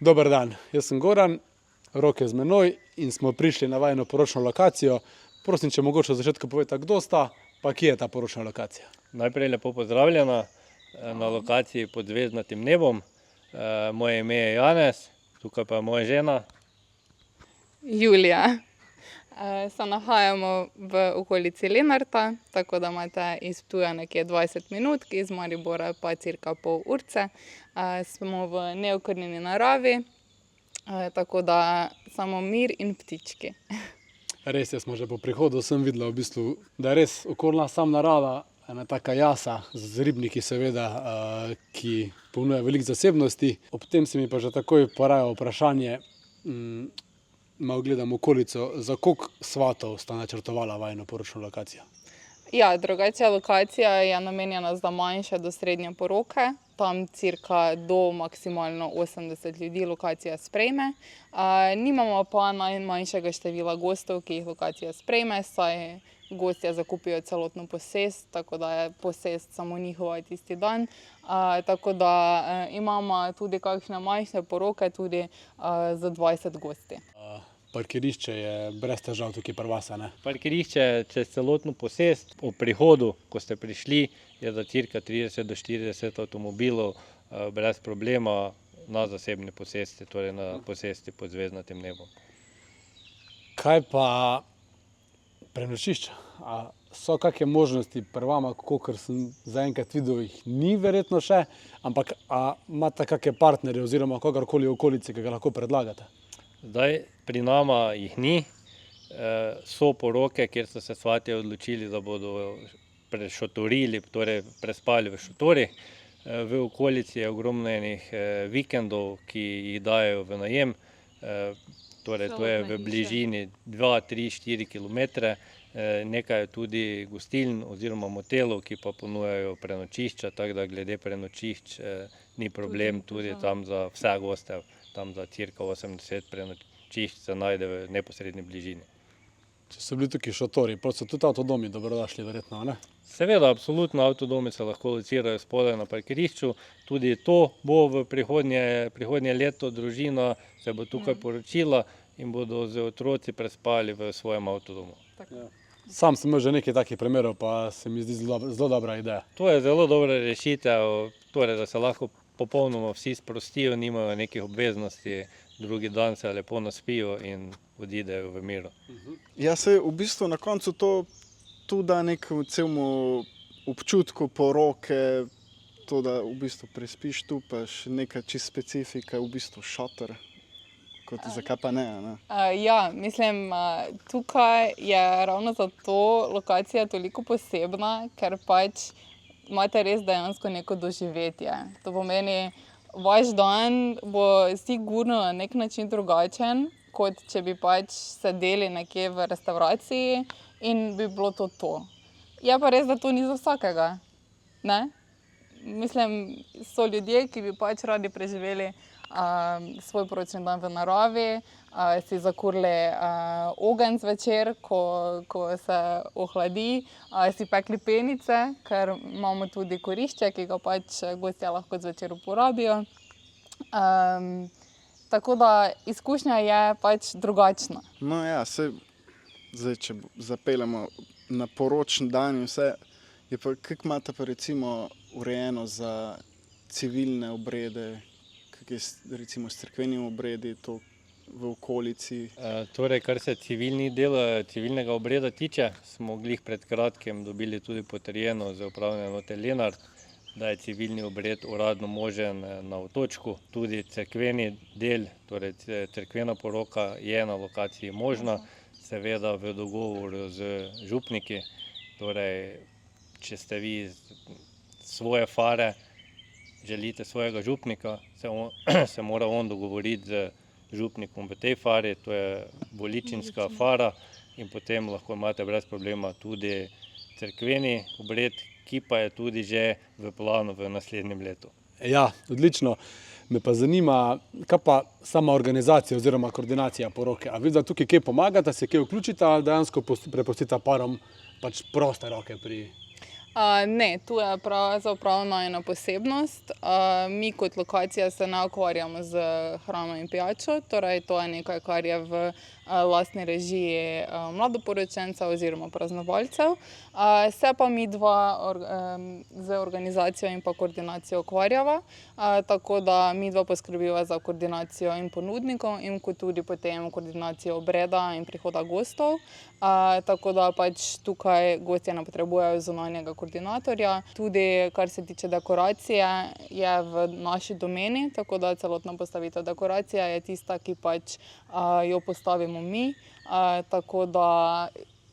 Dober dan, jaz sem Goran, Rok je z menoj in smo prišli na vajino poročno lokacijo. Prosim, če mogoče v začetku povete, kdo sta, pa kje je ta poročna lokacija. Najprej lepo pozdravljena na lokaciji pod zvezdnatim nebom. Moje ime je Janez, tukaj pa je moja žena. Julija. Se nahajamo v okolici Lenarta, tako da imate iz Ptuja nekje 20 minut, iz Maribora pa cirka pol urce. Smo v neokrnjeni naravi, tako da samo mir in ptički. Res je, smo že po prihodu sem videla, v bistvu, da je res okolna sam narava, ena taka jasa z ribniki seveda, ki ponuja veliko zasebnosti. Ob tem se mi pa že takoj poraja vprašanje, malo gledam okolico, za koliko svatov sta načrtovala vajino poročno lokacijo? Ja, drugače lokacija je namenjena za manjše do srednje poroke. Tam cirka do maksimalno 80 ljudi lokacija sprejme. Nimamo pa najmanjšega števila gostov, ki jih lokacija sprejme, saj gostje zakupijo celotno posest, tako da je posest samo njihova tisti dan. Tako da imamo tudi kakšne manjše poroke, tudi za 20 gosti. Parkirišče je brez težav tukaj pri vas, ne? Parkirišče čez celotno posest. Ob prihodu, ko ste prišli, je za cirka 30 do 40 avtomobilov brez problema na zasebni posesti, torej na posesti pod zvezdnatim nebom. Kaj pa prenočišča? A so kakšne možnosti pri vama, kakor sem zaenkrat videl, jih ni verjetno še, ampak a imate kakšne partnerje oziroma kogarkoli v okolici, ki ga lahko predlagate? Zdaj, pri nama jih ni. So poroke, kjer so se svatje odločili, da bodo prešotorili, torej prespali v šotorih. V okolici je ogromno enih vikendov, ki jih dajo v najem. Torej, to je v bližini 2, 3, 4 kilometre. Nekaj je tudi gostiln oziroma motelov, ki pa ponujajo prenočišča, tako da glede prenočišč ni problem tudi tam za vse goste. Tam za cirka 80 prenočišč se najde v neposredni bližini. Če so bili tukaj šotori, pa so tudi avtodomi dobrodošli verjetno, ne? Seveda, absolutno, avtodomi se lahko locirajo spodaj na parkirišču. Tudi to bo v prihodnje leto, družina se bo tukaj poročila in bodo z otroci prespali v svojem avtodomu. Sam sem imel že nekaj takih primerov, pa se mi zdi zelo dobra ideja. To je zelo dobra rešitev, torej, da se lahko popolnoma vsi sprostijo, nimajo nekih obveznosti, drugi dan se lepo naspijo in odidejo v miru. Ja, se v bistvu na koncu to da nekemu celemu občutku poroke, to, da v bistvu prespiš tu, pa še neka čisto specifika, v bistvu šotor, kot zakaj pa ne, ne? Ja, mislim, tukaj je ravno zato lokacija toliko posebna, ker pač imate res dejansko neko doživetje. To pomeni, vaš dan bo sigurno na nek način drugačen, kot če bi pač sedeli nekje v restavraciji in bi bilo to. Je pa res, da to ni za vsakega, ne? Mislim, so ljudje, ki bi pač radi preživeli svoj poročni dan v naravi, si zakurili ogenj zvečer, ko se ohladi, si pekli penice, ker imamo tudi kurišče, ki ga pač gostje lahko zvečer uporabijo. Tako da izkušnja je pač drugačna. No ja, zdaj, če zapeljemo na poročni dan in vse, kako imate pa recimo urejeno za civilne obrede, recimo s cerkvenimi obredi, to v okolici? Torej, kar se civilnega obreda tiče, smo glih pred kratkim dobili tudi potrjeno z upravne enote Lenart, da je civilni obred uradno možen na otočku. Tudi cerkveni del, torej cerkvena poroka je na lokaciji možna, seveda v dogovoru z župniki. Torej, če ste vi svoje fare, želite svojega župnika, se mora on dogovoriti z župnikom v tej fari, to je Boličinska fara, in potem lahko imate brez problema tudi cerkveni obred, ki pa je tudi že v planu v naslednjem letu. Ja, odlično. Me pa zanima, kaj pa sama organizacija oziroma koordinacija poroke? A vi da tukaj kaj pomagate, se kaj vključite ali dejansko prepustite parom pač proste roke pri... Ne, tu je pravzaprav ena posebnost. Mi kot lokacija se ne ukvarjamo z hrano in pijačo, torej to je nekaj, kar je v lastni režiji mladoporočencev oziroma praznovalcev. Se pa mi dva z organizacijo in pa koordinacijo ukvarjava, tako da mi dva poskrbiva za koordinacijo in ponudnikov in kot tudi potem koordinacijo obreda in prihoda gostov. Tako da pač tukaj gostje ne potrebujejo zunanjega koordinatorja. Tudi kar se tiče dekoracije, je v naši domeni, tako da celotna postavitev dekoracije je tista, ki pač jo postavimo mi. Tako da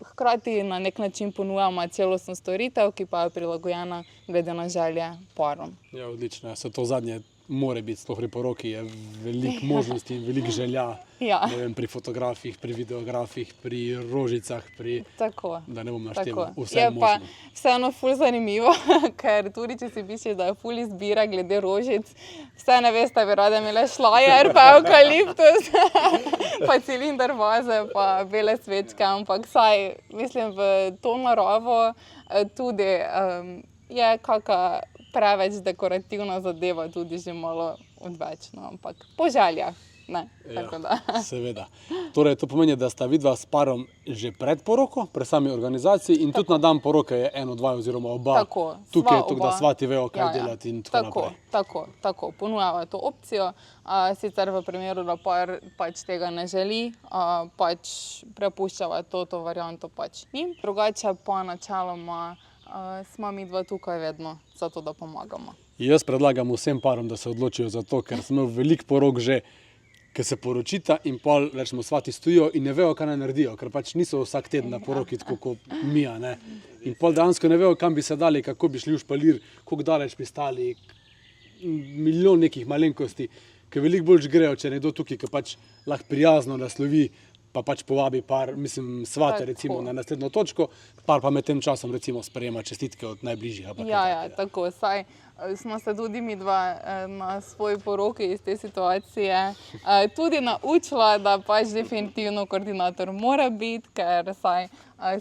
hkrati na nek način ponujamo celostno storitev, ki pa je prilagojena glede na želje parom. Ja, odlično. Ja, to zadnje more biti, sploh pri poroki, je veliko možnosti in veliko želja. Ja. Ne vem, pri fotografih, pri videografih, pri rožicah, Tako. da ne bom našteval vse Je pa možno. vseeno ful zanimivo, ker tudi če si misliš, da je ful izbira glede rožic, vse neveste bi rade imele šlajer, pa evkaliptus, pa cilinder vaze, pa bele svečke, ampak saj, mislim, v to naravo tudi je kaka preveč dekorativna zadeva, tudi že malo odvečno, ampak po željah. Ne, tako da. Seveda. Torej, to pomeni, da sta vidva s parom že pred poroko, pri sami organizaciji in tudi na dan poroke je eno, dva oziroma oba Tako, tukaj, sva da oba. svati vejo, kaj delati in tako naprej. Tako, ponujava to opcijo, sicer v primeru, da par pač tega ne želi, pač prepuščava to varianto pač njim. Drugače pa načeloma smo mi dva tukaj vedno, zato da pomagamo. Jaz predlagam vsem parom, da se odločijo za to, ker smo veliko porok že, ki se poročita in pol, rečemo, svati stojijo in ne vejo, kaj naj naredijo, ker pač niso vsak teden na poroki, tako kot mi, ne. In pol dejansko ne vejo, kam bi se dali, kako bi šli v špalir, koliko daleč bi stali, milijon nekih malenkosti, ki veliko bolj grejo, če nekdo tukaj, ki pač lahko prijazno naslovi, pa pač povabi par, mislim, svate recimo na naslednjo točko, par pa med tem časom recimo sprejema čestitke od najbližjih. Ja, tako, saj smo se tudi mi dva na svoji poroki iz te situacije tudi naučila, da pač definitivno koordinator mora biti, ker saj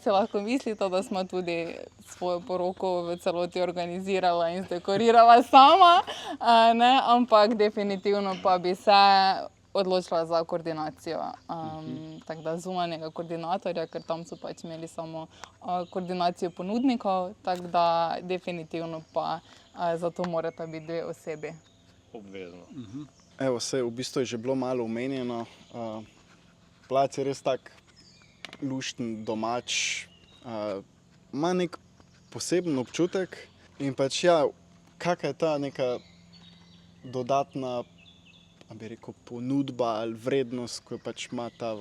se lahko mislite, da smo tudi svojo poroko v celoti organizirala in zdekorirala sama, ne, ampak definitivno pa bi se odločila za koordinacijo, tako da zunanjega koordinatorja, ker tam so pač imeli samo koordinacijo ponudnikov, tako da definitivno pa zato morata biti dve osebi. Obvezno. Evo, vse v bistvu je že bilo malo omenjeno. Plac je res tak lušten, domač, ima nek poseben občutek in pač ja, kakšna je ta neka dodatna, bi rekel, ponudba ali vrednost, ko pač ima ta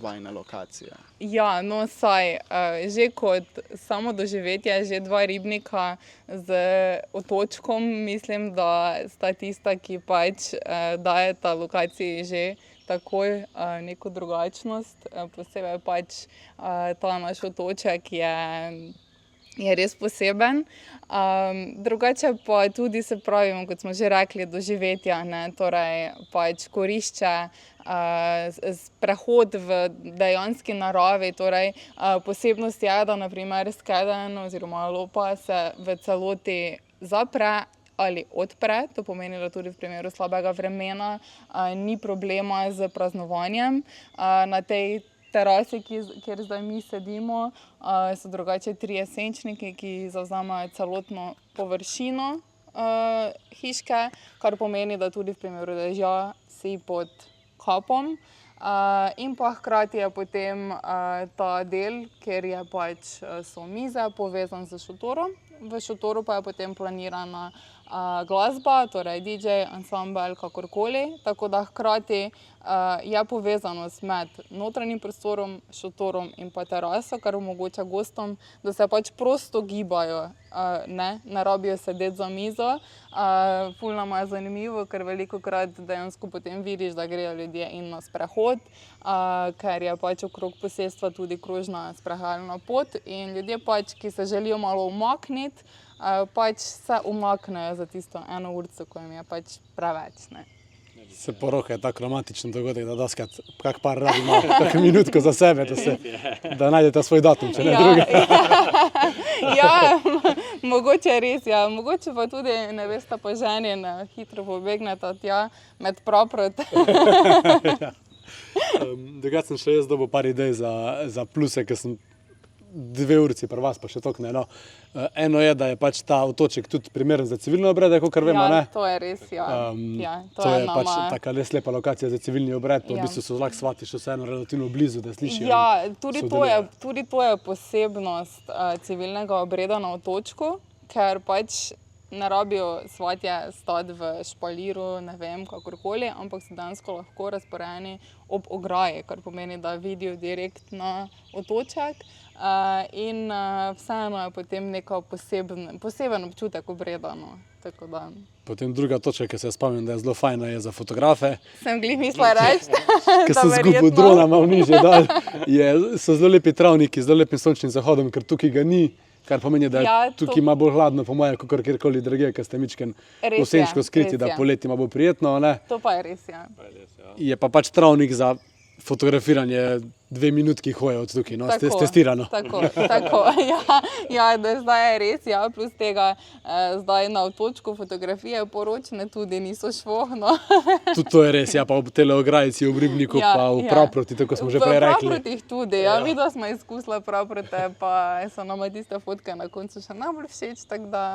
vajna lokacija. Ja, no saj, že kot samo doživetje, že dva ribnika z otočkom, mislim, da sta tista, ki pač dajeta lokaciji že takoj neko drugačnost. Posebej pač ta naš otoček je res poseben. Drugače pa tudi, se pravimo, kot smo že rekli, doživetja, ne, torej pač korišče, prehod v dejanski naravi, torej posebnost je, da na primer skedenj oziroma lopa se v celoti zapre ali odpre, to pomeni, da tudi v primeru slabega vremena ni problema z praznovanjem. Na tej terasi, kjer zdaj mi sedimo, so drugače 3 senčniki, ki zavzamajo celotno površino hiške, kar pomeni, da tudi v primeru dežja si pod kapom. In pa hkrati je potem ta del, kjer je pač so mize, povezan s šotorom. V šotoru pa je potem planirana glasba, torej DJ, ansambel, kakorkoli. Tako da hkrati je povezanost med notranjim prostorom, šotorom in pa teraso, kar omogoča gostom, da se pač prosto gibajo, ne rabijo sedeti za mizo. Ful nama je zanimivo, ker velikokrat dejansko potem vidiš, da grejo ljudje in na sprehod, ker je pač okrog posestva tudi krožna sprehajalna pot in ljudje pač, ki se želijo malo umakniti, pač se umaknejo za tisto 1 urico, ko jim je pač preveč, ne. Se poroka je tak romantičen dogodek, da daskrat kak par rabi malo, kakšno minutko za sebe, da najdete svoj datum, če ne druga. Ja, Mogoče res, ja. Mogoče pa tudi nevesta pa ženjen hitro pobegneta tja med praprot. Drugače sem še jaz dobil par idej za pluse, ker sem 2 urici pri vas, pa še toliko ne. No. Eno je, da je pač ta otoček tudi primeren za civilne obrede, kakor vemo, Ja, ne? to je res, ja. Ja, To je pač nama... taka res lepa lokacija za civilni obred, pa v Ja. bistvu so lahko svati še vseeno relativno blizu, da slišijo. Ja, tudi sodelujejo. to je posebnost civilnega obreda na otočku, ker pač ne rabijo svatje stati v špaliru, ne vem, kakorkoli, ampak so dejansko lahko razporejeni ob ograji, kar pomeni, da vidijo direkt na otoček. In vseeno je potem neka poseben občutek obreda. No. Tako da Potem druga točka, ki se spomnim, da je zelo fajna, je za fotografe. sem glih mislila reči, Ker da sem zgubil verjetno. drona malo nižje dol, so zelo lepi travniki, z zelo lepim sončnim zahodom, ker tukaj ga ni, kar pomeni, da je Ja, to- tukaj ima bolj hladno, po mojem, kot kjerkoli drugje, ker ste mičken Res je, osenčko skriti, res da je. poleti ima bo prijetno. Ne? To pa je res, ja. Je pa pač travnik za fotografiranje 2 minutki hoje od tukaj, no, testirano. Tako, ja, da zdaj je res, ja, plus tega zdaj na otočku fotografije poročne tudi niso švohno. Tudi to je res, ja, pa ob teleograjici, v Ribniku, pa v Praproti, tako smo že prej rekli. V Praprotih tudi, ja, mi da smo izkusili Praprote, pa so nama tiste fotke na koncu še najbolj všeč, tako da,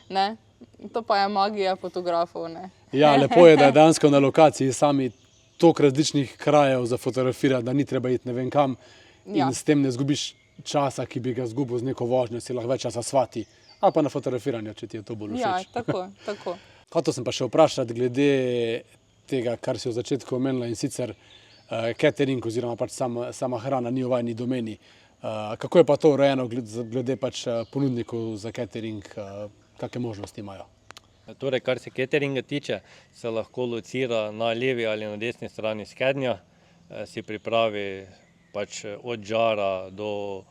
ne, to pa je magija fotografov, ne. Ja, lepo je, da je dejansko na lokaciji sami toliko različnih krajev za fotografirati, da ni treba iti ne vem kam in Ja. s tem ne zgubiš časa, ki bi ga zgubil z neko vožnjo, si lahko več časa svati, ali pa na fotografiranju, če ti je to bolj všeč. Ja, tako. Hotel sem pa še vprašati glede tega, kar si v začetku omenila, in sicer catering oziroma pač sama hrana ni v vajni domeni. Kako je pa to urejeno glede pač ponudnikov za catering, kakšne možnosti imajo? Torej, kar se cateringa tiče, se lahko locira na levi ali na desni strani skednja, si pripravi pač od žara do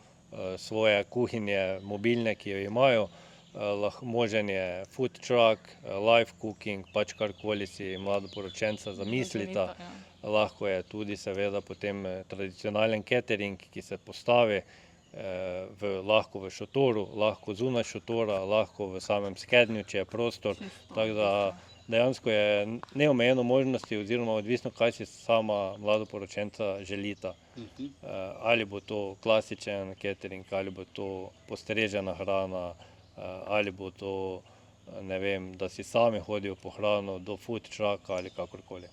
svoje kuhinje mobilne, ki jo imajo, možen je food truck, live cooking, pač karkoli si mladoporočenca zamislita. Lahko je tudi seveda potem tradicionalen catering, ki se postavi lahko v šotoru, lahko zunaj šotora, lahko v samem skednju, če je prostor. Tako da dejansko je neomejeno možnosti oziroma odvisno, kaj si sama mladoporočenca želita. Ali bo to klasičen catering, ali bo to postrežena hrana, ali bo to, ne vem, da si sami hodijo po hrano do food trucka ali kakorkoli.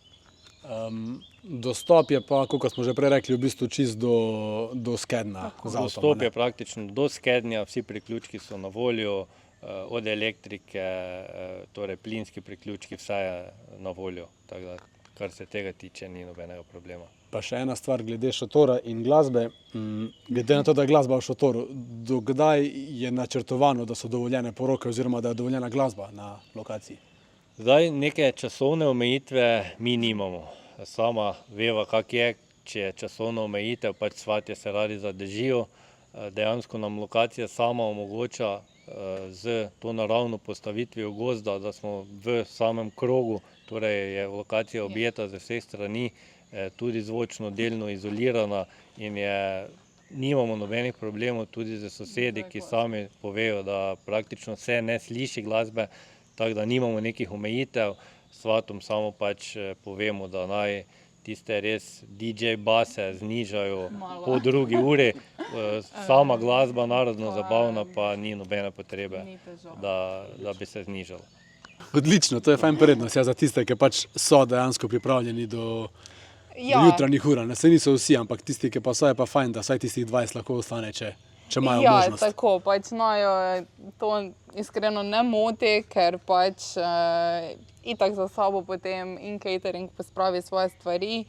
Dostop je pa, kot smo že prej rekli, v bistvu čist do skednja z avtom. Dostop je praktično do skednja, vsi priključki so na voljo, od elektrike, torej plinski priključki, vse je na voljo. Tako da, kar se tega tiče, ni nobenega problema. Pa še ena stvar glede šotora in glasbe. Glede na to, da je glasba v šotoru, do kdaj je načrtovano, da so dovoljene poroke oziroma da je dovoljena glasba na lokaciji? Zdaj neke časovne omejitve mi nimamo. Sama veva, kak je, če je časovna omejitev, pač svatje se radi zadržijo. Dejansko nam lokacija sama omogoča z to naravno postavitvijo gozda, da smo v samem krogu, torej je lokacija objeta z vseh strani, tudi zvočno delno izolirana in nimamo nobenih problemov tudi z sosedi, ki sami povejo, da praktično se ne sliši glasbe, tako da nimamo nekih omejitev. Svatom samo pač povemo, da naj tiste res DJ base znižajo po 2. uri. Sama glasba narodno zabavna pa ni nobene potrebe, da bi se znižala. Odlično, to je fajn prednost za tiste, ki pač so dejansko pripravljeni do jutranjih ur. Saj niso vsi, ampak tisti, ki pa so, je pa fajn, da vsaj tistih 20 lahko ostane, če imajo možnost. Ja, tako, pač to iskreno ne moti, ker pač itak za sabo potem in catering pospravi svoje stvari.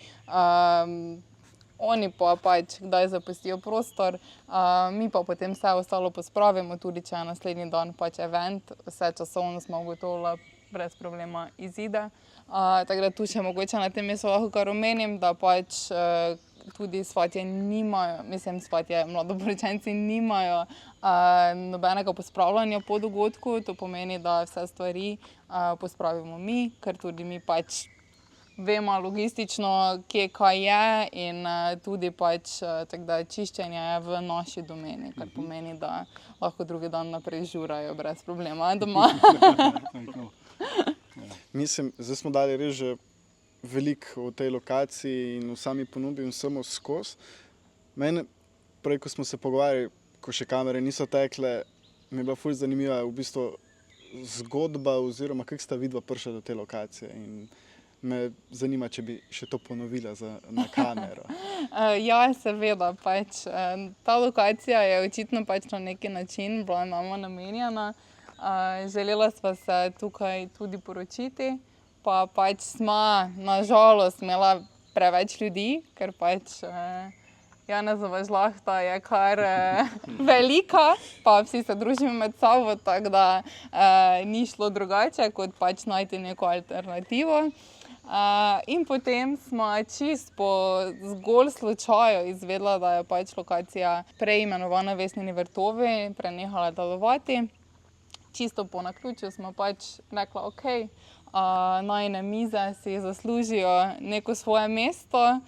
Oni pa pač kdaj zapustijo prostor, mi pa potem vse ostalo pospravimo, tudi če je naslednji dan pač event, vse časovno smo ugotovili, brez problema izide. Tako da tu še mogoče na tem mestu lahko kar omenim, da pač tudi svatje nimajo, mladoporočenci nimajo nobenega pospravljanja po dogodku, to pomeni, da vse stvari pospravimo mi, ker tudi mi pač vemo logistično, kje kaj je in tudi pač tako da čiščenje je v naši domeni, kar pomeni, da lahko drugi dan naprej žurajo brez problema doma. Mislim, zdaj smo dali res že veliko o tej lokaciji in v sami ponudbi in vsemu skozi. Mene, prej, ko smo se pogovarjali, ko še kamere niso tekle, mi je bila ful zanimiva v bistvu zgodba oziroma kako sta vidva prišla do te lokacije in me zanima, če bi še to ponovila na kamero. Ja, seveda, pač ta lokacija je očitno pač na neki način bila nama namenjena. Želela sva se tukaj tudi poročiti, pa pač sva na žalost imela preveč ljudi, ker pač Janezova žlahta je kar velika, pa vsi se družimo med sabo, tako da ni šlo drugače, kot pač najti neko alternativo. In potem smo čist po zgolj slučaju izvedela, da je pač lokacija preimenovana Vesnini vrtovi, prenehala delovati. Čisto po naključju smo pač rekla, ok, najine mize si zaslužijo neko svoje mesto,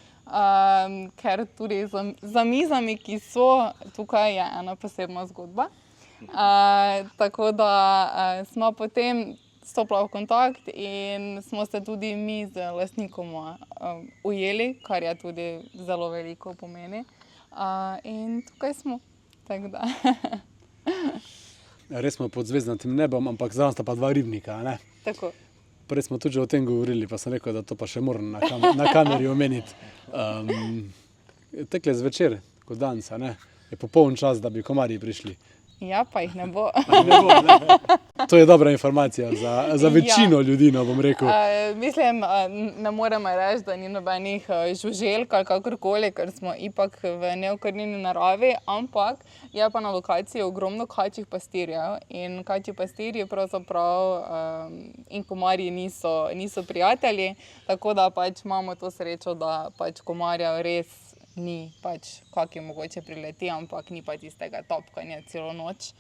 ker tudi za mizami, ki so tukaj, je ena posebna zgodba. Tako da smo potem stopila v kontakt in smo se tudi mi z lastnikoma ujeli, kar je tudi zelo veliko pomeni. In tukaj smo, tako da. Res smo pod zvezdnatim nebom, ampak zraven sta pa dva ribnika, ne? Tako. Prej smo tudi že o tem govorili, pa sem rekel, da to pa še moram na kameri omeniti. Tekle zvečer, kot danes, ne? Je popoln čas, da bi komarji prišli. Ja, pa jih ne bo. To je dobra informacija za večino ljudi, no bom rekel. Mislim, ne moremo reči, da ni nobenih žuželk ali kakorkoli, ker smo ipak v neokrnjeni naravi, ampak je pa na lokaciji ogromno kačjih pastirjev in kačji pastirji pravzaprav in komarji niso prijatelji, tako da pač imamo to srečo, da pač komarjev res ni, pač kak je mogoče prileti, ampak ni pa tistega topkanja celo noč,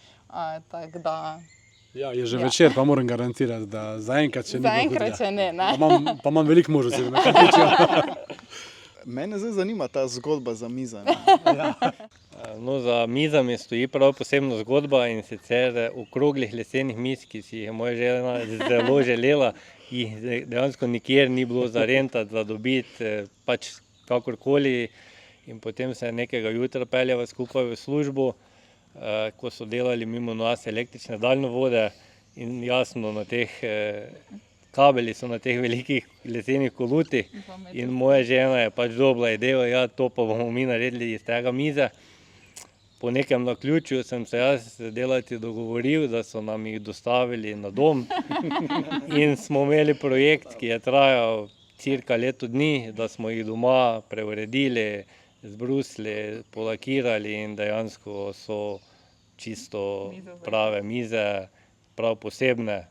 tako da. Ja, je že večer, pa moram garantirati, da zaenkrat še ni. Zaenkrat še ne, ne. Pa imam veliko možnosti, da me kapičijo. Mene zdaj zanima ta zgodba za mizami. No, za mizami stoji prav posebna zgodba in sicer okroglih lesenih miz, ki si jih je moja žena zelo želela, jih dejansko nikjer ni bilo za rentati, za dobiti, pač kakorkoli. In potem se nekega jutra peljeva skupaj v službo, ko so delali mimo nas električne daljnovode in jasno na teh kabeli so na teh velikih lesenih kolutih in moja žena je pač dobila idejo, ja, to pa bomo mi naredili iz tega mize. Po nekem naključju sem se jaz delati dogovoril, da so nam jih dostavili na dom in smo imeli projekt, ki je trajal cirka leto dni, da smo jih doma preuredili, zbrusili, polakirali in dejansko so čisto prave mize, prav posebne,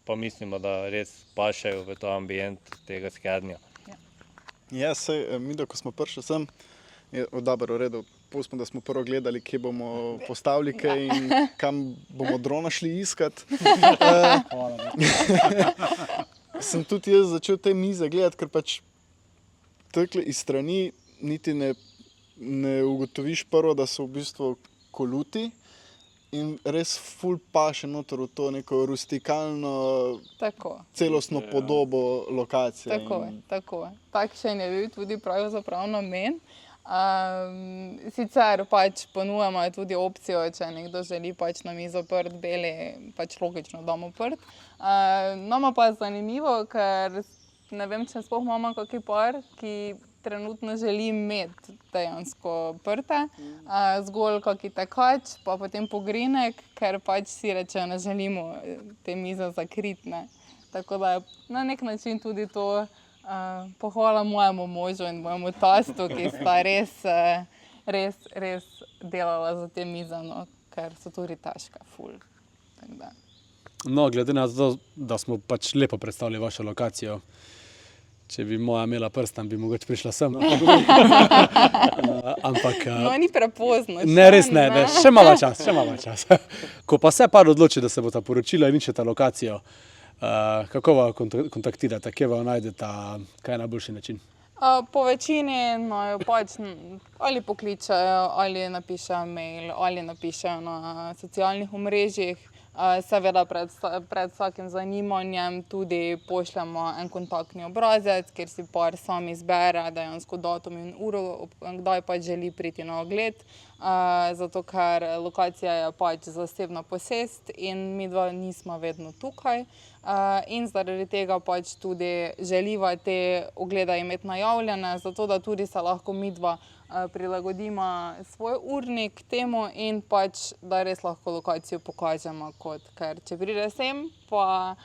pa mislimo, da res pašejo v ta ambient tega skednja. Ja, sej, mi, ko smo prišli sem, je dobro, v redu, pustimo, da smo prvo gledali, kje bomo postavili kaj in kam bomo drona šli iskat. Sem tudi jaz začel te mize gledati, ker pač takle iz strani niti ne ugotoviš prvo, da so v bistvu koluti in res ful paše noter v to neko rustikalno, celostno podobo lokacije. Tako. Takšen je bil tudi pravzaprav namen. Sicer pač ponujamo tudi opcijo, če nekdo želi pač na mizo prt beli, pač logično damo prt. Nama pa je zanimivo, ker ne vem, če sploh imamo kakšen par, ki trenutno želi imeti dejansko prte, zgolj kakšen tekač, pa potem pogrinek, ker pač si rečejo, ne želimo te mize zakriti, ne. Tako da je na nek način tudi to pohvala mojemu možu in mojemu tastu, ki sta res delala za te mize, no, ker so tudi težke, ful. No, glede na to, da smo pač lepo predstavili vašo lokacijo, če bi moja imela prstan, bi mogoče prišla sem. Ampak... No, ni prepozno. Ne, res ne, še malo čas. Ko pa se par odloči, da se bo ta poročila in iščeta lokacijo, Kako vas kontaktirate, kje vas najdete, kaj je najboljši način? Po večini naj pač ali pokličejo, ali napišejo mail, ali napišejo na socialnih omrežjih. Seveda pred vsakim zanimanjem tudi pošljemo en kontaktni obrazec, kjer si par sam izbere dejansko datum in uro, kdaj pač želi priti na ogled, zato ker lokacija je pač zasebna posest in midva nismo vedno tukaj. In zaradi tega pač tudi želiva te oglede imeti najavljene, zato da tudi se lahko midva prilagodimo svoj urnik temu in pač, da res lahko lokacijo pokažemo ker če pride sem, pa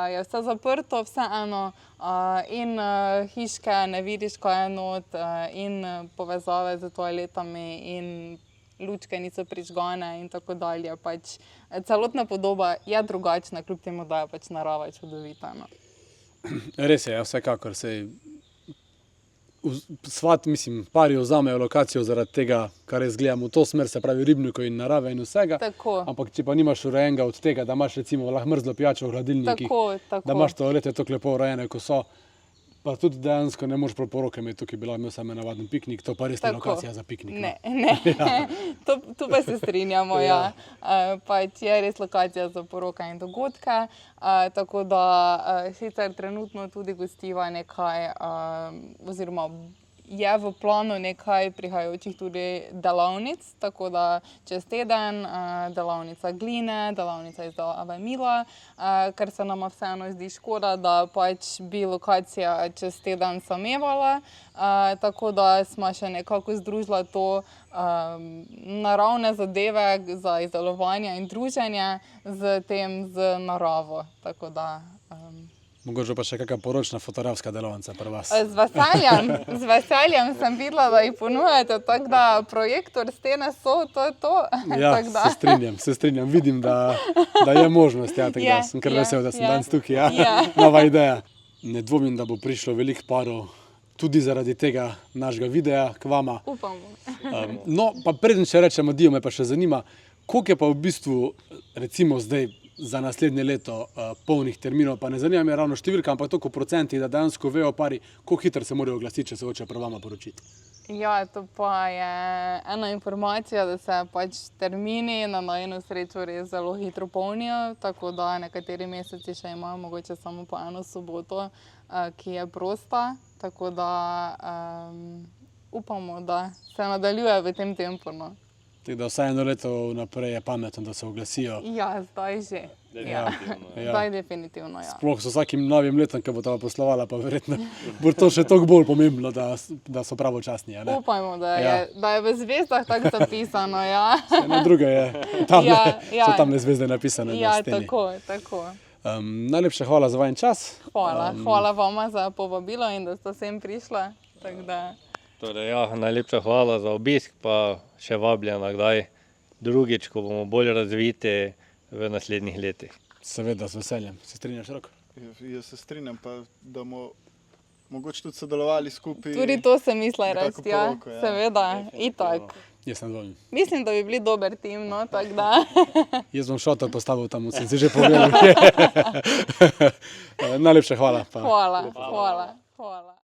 je vse zaprto, vseeno in hiške ne vidiš, kaj je not, in povezave z toaletami in lučke niso prižgane in tako dalje. Pač celotna podoba je drugačna, kljub temu, da je pač narava čudovita. No. Res je, vsekakor pari vzamejo lokacijo zaradi tega, kar jaz gledam v to smer, se pravi ribnikov in narave in vsega. Tako. Ampak če pa nimaš urejenega od tega, da imaš recimo lahko mrzlo pijačo v hladilnikih, Tako. da imaš toalete tako lepo urejene, ko so, pa tudi dejansko ne moreš preporoke imeti, tukaj bi lahko imel samo navaden piknik, to pa res ni lokacija za piknik. Ne. Tu pa se strinjamo, ja. Pač je res lokacija za poroke in dogodke, tako da sicer trenutno tudi gostiva nekaj, oziroma je v planu nekaj prihajajočih tudi delavnic, tako da čez teden delavnica gline, delavnica izdelave mila, ker se nama vseeno zdi škoda, da pač bi lokacija čez teden samevala, tako da smo še nekako združila to naravne zadeve za izdelovanje in druženje z naravo, tako da... Mogoče pa še kakšna poročna fotografska delavnica pri vas. Z veseljem sem videla, da jih ponujate, tako da projektor, stene so, to je to. Ja, se strinjam, vidim, da je možnost, tako da sem kar vesel, da sem danes tukaj, nova ideja. Ne dvomim, da bo prišlo veliko parov tudi zaradi tega našega videa k vama. Upamo. No, pa preden še rečemo dio, me pa še zanima, koliko je pa v bistvu, recimo zdaj, za naslednje leto polnih terminov, pa ne zanima me ravno številka, ampak toliko procenti, da dejansko vejo pari, koliko hitro se morajo oglasiti, če se hoče pri vama poročiti. Ja, to pa je ena informacija, da se pač termini na najino srečo res zelo hitro polnijo, tako da nekateri meseci še imajo mogoče samo po eno soboto, ki je prosta, tako da upamo, da se nadaljuje v tem tempu. No. Tako da vsaj eno leto naprej je pametno, da se oglasijo. Ja, zdaj že. Zdaj definitivno, ja. Sploh s vsakim novim letom, ki bo ta poslovala, pa verjetno bo to še toliko bolj pomembno, da so pravočasni. Upajmo, da je v zvezdah tako zapisano, ja. Eno druge je, so tamle zvezde napisane na steni. Ja, tako. Najlepša hvala za vajen čas. Hvala vama za povabilo in da ste sem prišla, tako da... Torej, najlepša hvala za obisk, pa še vabljena kdaj drugič, ko bomo bolj razviti v naslednjih letih. Seveda, z veseljem. Se strinjaš, Rok? Jaz se strinjam, pa da bomo mogoče tudi sodelovali skupaj. Tudi to sem mislila reči, ja. Seveda, itak. Jaz ne dvomim. Mislim, da bi bili dober tim, no, tako da. Jaz bom šotor postavil tam, sem si že povedal. Najlepša hvala. Hvala.